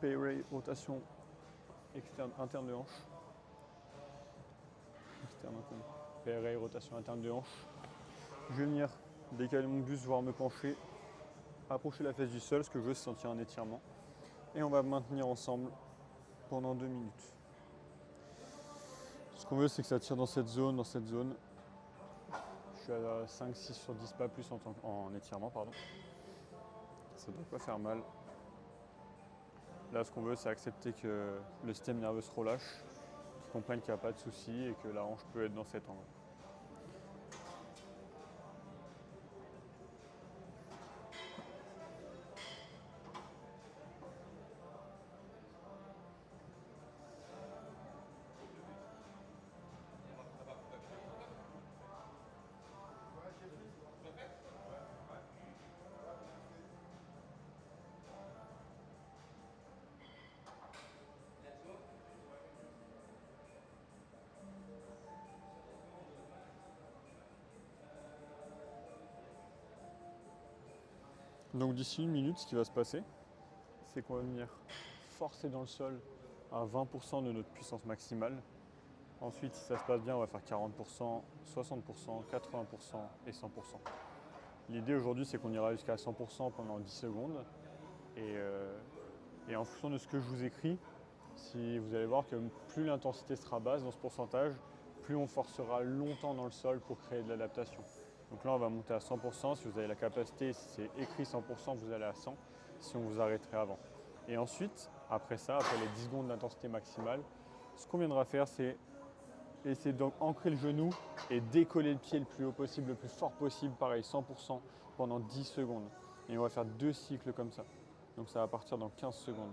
PRA, rotation externe, interne de hanche. Externe, interne. PRA, rotation interne de hanche. Je vais venir décaler mon buste, voire me pencher, approcher la fesse du sol. Ce que je veux, c'est sentir un étirement. Et on va maintenir ensemble pendant 2 minutes. Ce qu'on veut, c'est que ça tire dans cette zone, Je suis à 5, 6 sur 10, pas plus en étirement, pardon. Ça ne doit pas faire mal. Là, ce qu'on veut, c'est accepter que le système nerveux se relâche, qu'ils comprennent qu'il n'y a pas de souci et que la hanche peut être dans cet angle. Donc d'ici 1 minute, ce qui va se passer, c'est qu'on va venir forcer dans le sol à 20% de notre puissance maximale. Ensuite, si ça se passe bien, on va faire 40%, 60%, 80% et 100%. L'idée aujourd'hui, c'est qu'on ira jusqu'à 100% pendant 10 secondes. Et en fonction de ce que je vous écris, si vous allez voir que plus l'intensité sera basse dans ce pourcentage, plus on forcera longtemps dans le sol pour créer de l'adaptation. Donc là, on va monter à 100%. Si vous avez la capacité, si c'est écrit 100%, vous allez à 100. Si on vous arrêterait avant. Et ensuite, après ça, après les 10 secondes d'intensité maximale, ce qu'on viendra faire, c'est essayer d'ancrer le genou et décoller le pied le plus haut possible, le plus fort possible, pareil, 100% pendant 10 secondes. Et on va faire 2 cycles comme ça. Donc ça va partir dans 15 secondes.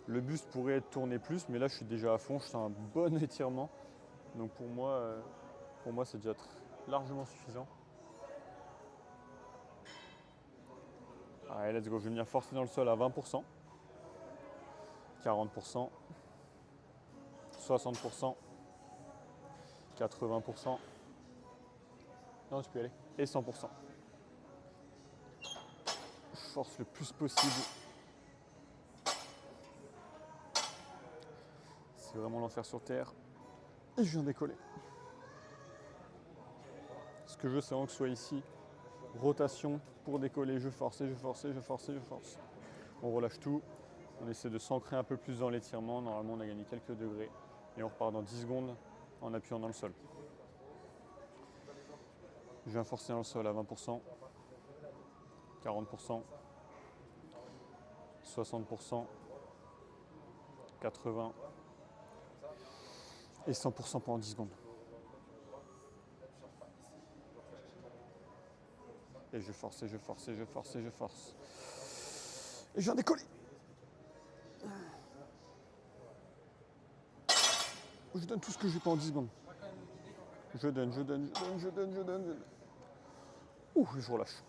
Le buste pourrait être tourné plus, mais là je suis déjà à fond, je sens un bon étirement. Donc pour moi c'est déjà largement suffisant. Allez, let's go, je vais venir forcer dans le sol à 20%, 40%, 60%, 80%, non tu peux y aller, et 100%. Je force le plus possible. C'est vraiment l'enfer sur terre. Et je viens décoller. Ce que je veux, c'est vraiment que ce soit ici. Rotation pour décoller, je force, et je force, et je force, et je force. On relâche tout. On essaie de s'ancrer un peu plus dans l'étirement. Normalement, on a gagné quelques degrés. Et on repart dans 10 secondes en appuyant dans le sol. Je viens forcer dans le sol à 20%, 40%, 60%, 80% et 100% pendant 10 secondes. Et je force, et je force, et je force, et je force. Et je viens décoller. Je donne tout ce que j'ai pendant 10 secondes. Je donne. Ouh, je relâche.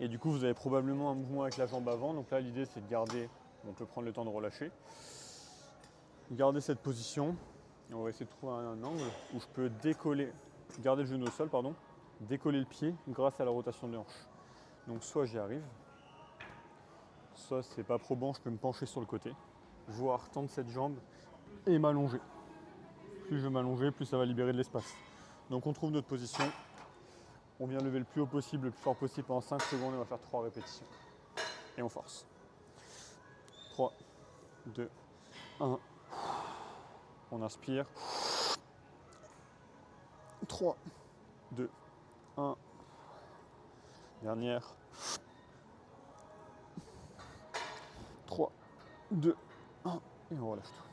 Et du coup, vous avez probablement un mouvement avec la jambe avant. Donc là, l'idée, c'est de garder, on peut prendre le temps de relâcher. Garder cette position. Et on va essayer de trouver un angle où je peux décoller, garder le genou au sol, pardon, décoller le pied grâce à la rotation de hanche. Donc soit j'y arrive, soit c'est pas probant, je peux me pencher sur le côté, voire tendre cette jambe et m'allonger. Plus je vais m'allonger, plus ça va libérer de l'espace. Donc on trouve notre position, on vient lever le plus haut possible, le plus fort possible pendant 5 secondes et on va faire 3 répétitions. Et on force. 3, 2, 1. On inspire. 3, 2, 1. Dernière. 3, 2, 1. Et on relâche tout.